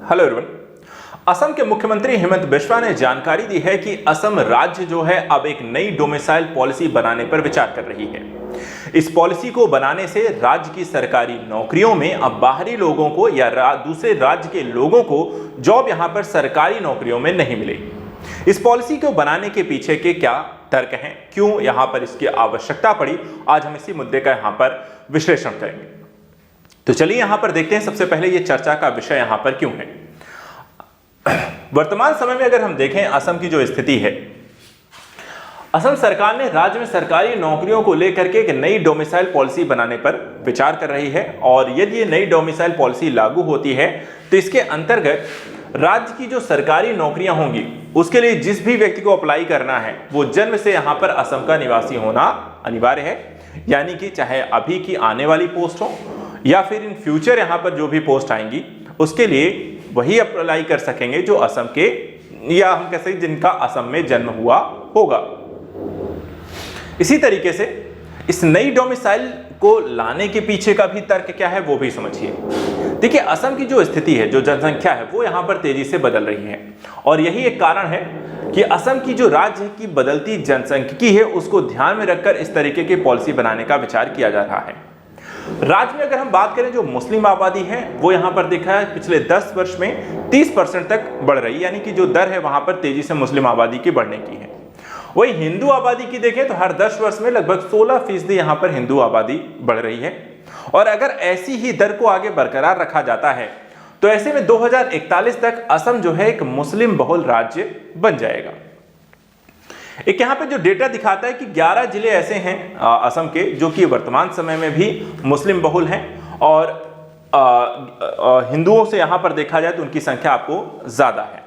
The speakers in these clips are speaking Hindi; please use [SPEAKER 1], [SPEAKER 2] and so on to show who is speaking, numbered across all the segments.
[SPEAKER 1] Hello everyone. असम के मुख्यमंत्री हेमंत बिस्वा ने जानकारी दी है कि असम राज्य जो है अब एक नई डोमिसाइल पॉलिसी बनाने पर विचार कर रही है। इस पॉलिसी को बनाने से राज्य की सरकारी नौकरियों में अब बाहरी लोगों को या दूसरे राज्य के लोगों को जॉब यहां पर सरकारी नौकरियों में नहीं मिलेगी। इस पॉलिसी को बनाने के पीछे के क्या तर्क हैं, क्यों यहां पर इसकी आवश्यकता पड़ी, आज हम इसी मुद्दे का यहां पर विश्लेषण करेंगे। तो चलिए यहां पर देखते हैं सबसे पहले ये चर्चा का विषय यहां पर क्यों है। वर्तमान समय में अगर हम देखें असम की जो स्थिति है, असम सरकार ने राज्य में सरकारी नौकरियों को लेकर के एक नई डोमिसाइल पॉलिसी बनाने पर विचार कर रही है और यदि ये नई डोमिसाइल पॉलिसी लागू होती है तो इसके अंतर्गत राज्य की जो सरकारी नौकरियां होंगी उसके लिए जिस भी व्यक्ति को अप्लाई करना है वो जन्म से यहां पर असम का निवासी होना अनिवार्य है। यानी कि चाहे अभी की आने वाली पोस्ट हो या फिर इन फ्यूचर यहां पर जो भी पोस्ट आएंगी उसके लिए वही अप्लाई कर सकेंगे जो असम के या हम कह सकते जिनका असम में जन्म हुआ होगा। इसी तरीके से इस नई डोमिसाइल को लाने के पीछे का भी तर्क क्या है वो भी समझिए। देखिए, असम की जो स्थिति है, जो जनसंख्या है वो यहां पर तेजी से बदल रही है और यही एक कारण है कि असम की जो राज्य की बदलती जनसंख्यिकी है उसको ध्यान में रखकर इस तरीके की पॉलिसी बनाने का विचार किया जा रहा है। राज्य में अगर हम बात करें जो मुस्लिम आबादी है वो यहां पर देखा है पिछले 10 वर्ष में 30% तक बढ़ रही है, यानी कि जो दर है वहां पर तेजी से मुस्लिम आबादी की बढ़ने की है। वही हिंदू आबादी की देखें तो हर 10 वर्ष में लगभग 16% यहां पर हिंदू आबादी बढ़ रही है और अगर ऐसी ही दर को आगे बरकरार रखा जाता है तो ऐसे में 2041 तक असम जो है एक मुस्लिम बहुल राज्य बन जाएगा। एक यहाँ पे जो डेटा दिखाता है कि 11 जिले ऐसे हैं असम के जो कि वर्तमान समय में भी मुस्लिम बहुल हैं और हिंदुओं से यहाँ पर देखा जाए तो उनकी संख्या आपको ज्यादा है।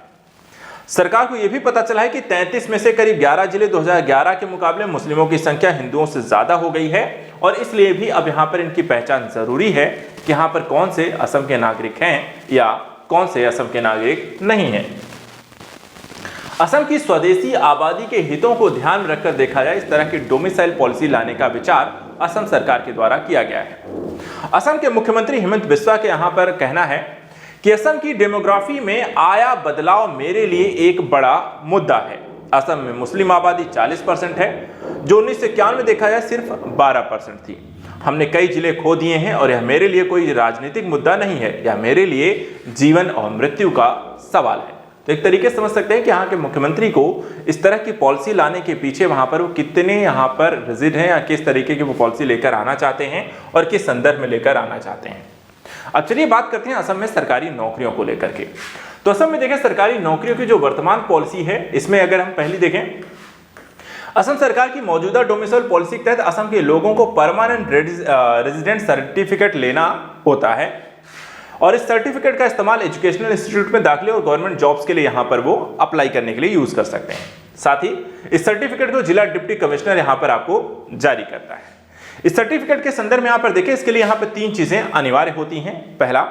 [SPEAKER 1] सरकार को यह भी पता चला है कि 33 में से करीब 11 जिले 2011 के मुकाबले मुस्लिमों की संख्या हिंदुओं से ज्यादा हो गई है और इसलिए भी अब यहाँ पर इनकी पहचान जरूरी है कि यहाँ पर कौन से असम के नागरिक हैं या कौन से असम के नागरिक नहीं हैं। असम की स्वदेशी आबादी के हितों को ध्यान में रखकर देखा जाए इस तरह की डोमिसाइल पॉलिसी लाने का विचार असम सरकार के द्वारा किया गया है। असम के मुख्यमंत्री हेमंत बिस्वा के यहाँ पर कहना है कि असम की डेमोग्राफी में आया बदलाव मेरे लिए एक बड़ा मुद्दा है। असम में मुस्लिम आबादी 40% है जो 1991 में देखा जाए सिर्फ 12% थी। हमने कई जिले खो दिए हैं और यह मेरे लिए कोई राजनीतिक मुद्दा नहीं है, यह मेरे लिए जीवन और मृत्यु का सवाल है। तो एक तरीके से समझ सकते हैं कि यहाँ के मुख्यमंत्री को इस तरह की पॉलिसी लाने के पीछे वहां पर वो कितने यहाँ पर रिजिड हैं या किस तरीके की वो पॉलिसी लेकर आना चाहते हैं और किस संदर्भ में लेकर आना चाहते हैं। अब चलिए बात करते हैं असम में सरकारी नौकरियों को लेकर के। तो असम में देखें सरकारी नौकरियों की जो वर्तमान पॉलिसी है इसमें अगर हम पहली देखें, असम सरकार की मौजूदा डोमिसाइल पॉलिसी के तहत असम के लोगों को परमानेंट रेजिडेंट सर्टिफिकेट लेना होता है और इस सर्टिफिकेट का इस्तेमाल एजुकेशनल इंस्टीट्यूट में दाखिले और गवर्नमेंट जॉब्स के लिए यहां पर वो अप्लाई करने के लिए यूज कर सकते हैं। साथ ही इस सर्टिफिकेट को जिला डिप्टी कमिश्नर यहां पर आपको जारी करता है। इस सर्टिफिकेट के संदर्भ में यहां पर देखें, इसके लिए यहां पर 3 चीजें अनिवार्य होती हैं। पहला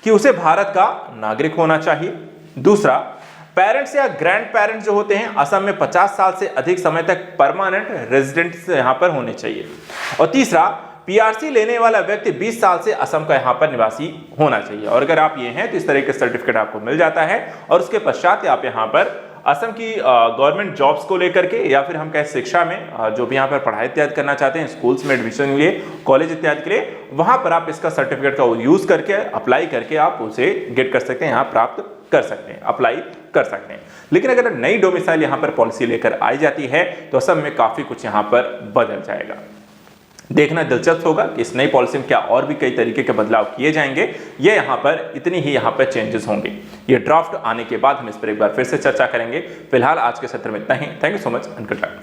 [SPEAKER 1] कि उसे भारत का नागरिक होना चाहिए। दूसरा, पेरेंट्स या ग्रैंड पेरेंट्स जो होते हैं असम में 50 साल से अधिक समय तक परमानेंट रेजिडेंट्स यहां पर होने चाहिए। और तीसरा, पीआरसी लेने वाला व्यक्ति 20 साल से असम का यहां पर निवासी होना चाहिए। और अगर आप ये हैं तो इस तरह के सर्टिफिकेट आपको मिल जाता है और उसके पश्चात आप यहां पर असम की गवर्नमेंट जॉब्स को लेकर के या फिर हम कहें शिक्षा में जो भी यहाँ पर पढ़ाई इत्यादि करना चाहते हैं, स्कूल्स में एडमिशन के लिए, कॉलेज इत्यादि के लिए, वहां पर आप इसका सर्टिफिकेट का यूज करके अप्लाई करके आप उसे गेट कर सकते हैं, यहाँ प्राप्त कर सकते हैं, अप्लाई कर सकते हैं। लेकिन अगर नई डोमिसाइल यहाँ पर पॉलिसी लेकर आई जाती है तो असम में काफी कुछ यहाँ पर बदल जाएगा। देखना दिलचस्प होगा कि इस नई पॉलिसी में क्या और भी कई तरीके के बदलाव किए जाएंगे, ये यहाँ पर इतनी ही यहाँ पर चेंजेस होंगे। ये ड्राफ्ट आने के बाद हम इस पर एक बार फिर से चर्चा करेंगे। फिलहाल आज के सत्र में इतना ही। Thank you so much and good luck.